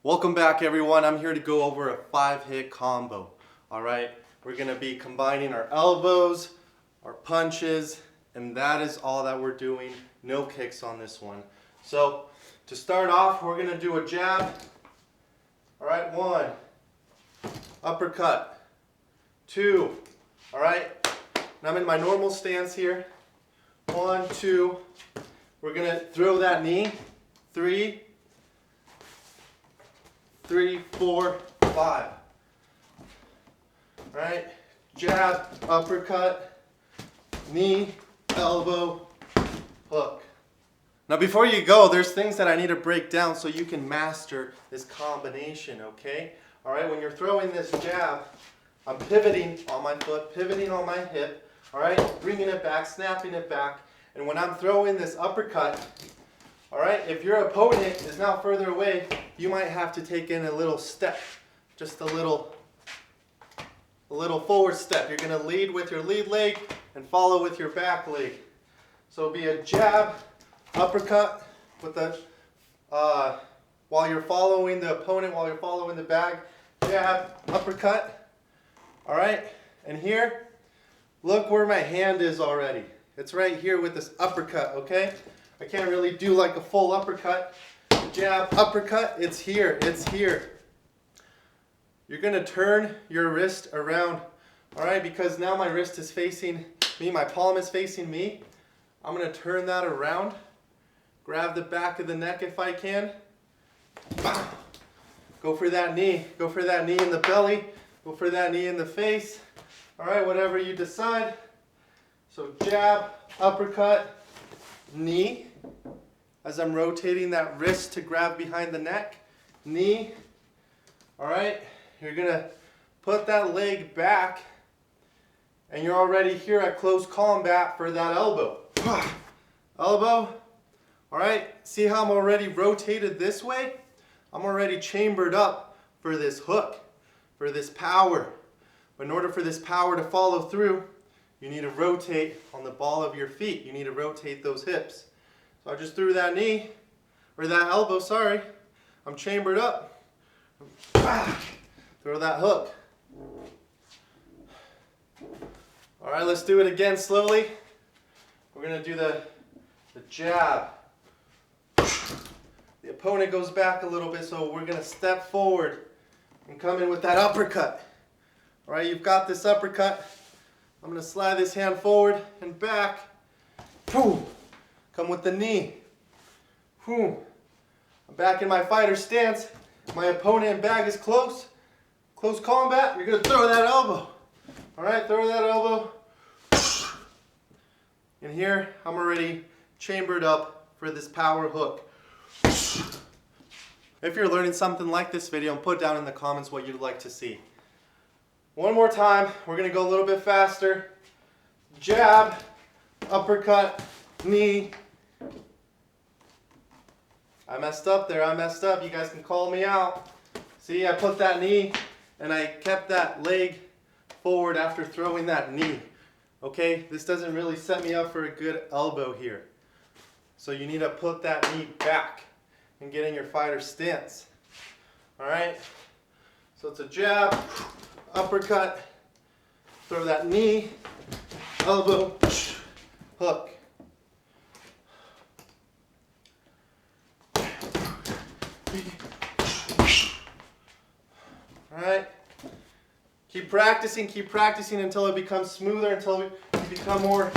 Welcome back everyone. I'm here to go over a 5-hit combo. Alright, we're going to be combining our elbows, our punches, and that is all that we're doing. No kicks on this one. So, to start off, we're going to do a jab. Alright, 1. Uppercut. 2. Alright, now I'm in my normal stance here. 1, 2. We're going to throw that knee. 3, 4, 5. Alright, jab, uppercut, knee, elbow, hook. Now before you go, there's things that I need to break down so you can master this combination, okay? Alright, when you're throwing this jab, I'm pivoting on my foot, pivoting on my hip, alright, bringing it back, snapping it back, and when I'm throwing this uppercut, alright, if your opponent is now further away, you might have to take in a little step, just a little forward step. You're going to lead with your lead leg and follow with your back leg. So it'll be a jab, uppercut with the while you're following the opponent, while you're following the bag, jab, uppercut. All right, and here, look where my hand is already. It's right here with this uppercut. Okay, I can't really do like a full uppercut. Jab, uppercut. It's here. It's here. You're going to turn your wrist around, all right, because now my wrist is facing me, my palm is facing me. I'm going to turn that around, grab the back of the neck if I can. Go for that knee. Go for that knee in the belly. Go for that knee in the face. All right, whatever you decide. So jab, uppercut, knee. As I'm rotating that wrist to grab behind the neck, knee. All right. You're going to put that leg back, and you're already here at close combat for that elbow. Elbow. All right, see how I'm already rotated this way? I'm already chambered up for this hook, for this power. But in order for this power to follow through, you need to rotate on the ball of your feet. You need to rotate those hips. So I just threw that knee, or that elbow, sorry. I'm chambered up. Throw that hook. All right, let's do it again slowly. We're going to do the jab. The opponent goes back a little bit, so we're going to step forward and come in with that uppercut. All right, you've got this uppercut. I'm going to slide this hand forward and back. Boom. Come with the knee. Boom. I'm back in my fighter stance. My opponent and bag is close. Close combat, you're going to throw that elbow. All right, throw that elbow. And here, I'm already chambered up for this power hook. If you're learning something like this video, put down in the comments what you'd like to see. One more time, we're going to go a little bit faster. Jab, uppercut, knee. I messed up there, I messed up. You guys can call me out. See, I put that knee and I kept that leg forward after throwing that knee. Okay, this doesn't really set me up for a good elbow here. So you need to put that knee back and get in your fighter stance. Alright, so it's a jab, uppercut, throw that knee, elbow, hook. Alright, keep practicing until it becomes smoother, until you become more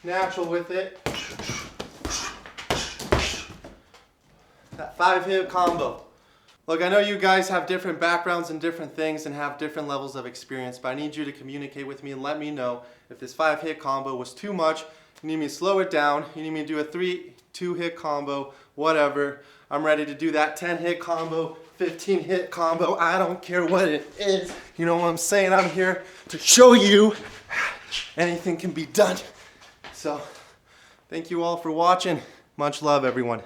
natural with it. That 5-hit combo. Look, I know you guys have different backgrounds and different things and have different levels of experience, but I need you to communicate with me and let me know if this 5-hit combo was too much. You need me to slow it down. You need me to do a 2-hit combo, whatever. I'm ready to do that 10-hit combo, 15-hit combo. I don't care what it is. You know what I'm saying? I'm here to show you anything can be done. So, thank you all for watching. Much love, everyone.